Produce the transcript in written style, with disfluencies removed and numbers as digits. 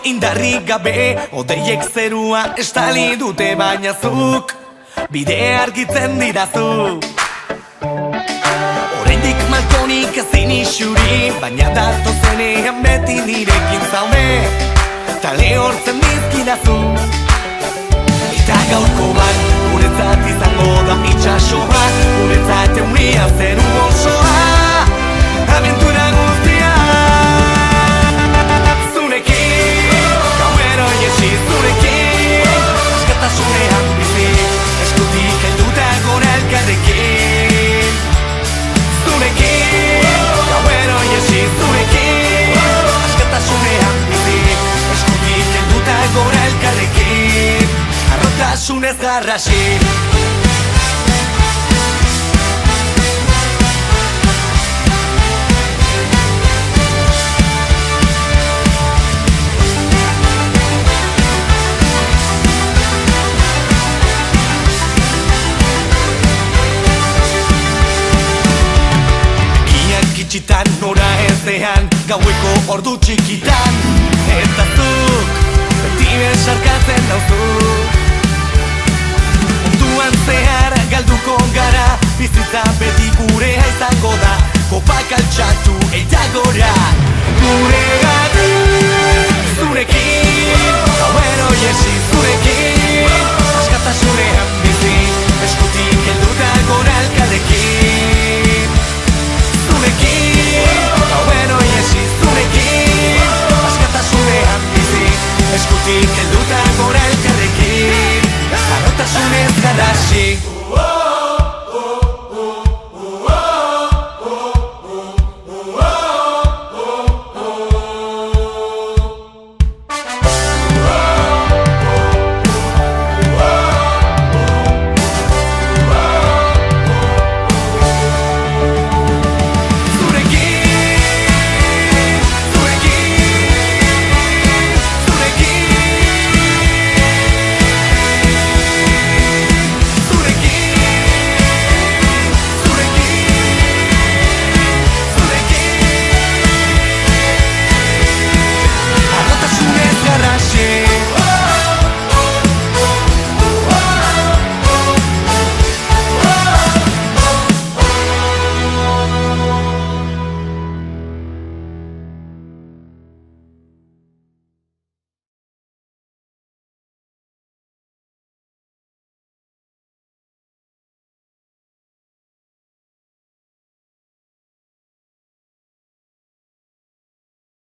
indarrik gabe, odeiek zerua estali dute baina zuk bide argitzen didazu. Oraindik malkonik ezin isuri, baina datozenean beti nirekin zaude, ta lehortzen dizkidazu. Eta gaurko bat, guretzat izango da itxasoa, guretzat euria zeru osoa, abentura guztia. Zurekin, gauero iesi zurekin, askatasunean bizi, eskutik helduta gora elkarrekin. Zurekin, gauero iesi zurekin, askatasunean bizi, eskutik helduta gora elkarrekin. Arrotasunez garrasi. Kiak itxitan nora ezean, gaueko ordu txikitan, eta zuk beti besarkatzen dauzu. Zehar galduko gara, bizitza beti gurea izango da, kopak altxatu eta gora, gurea.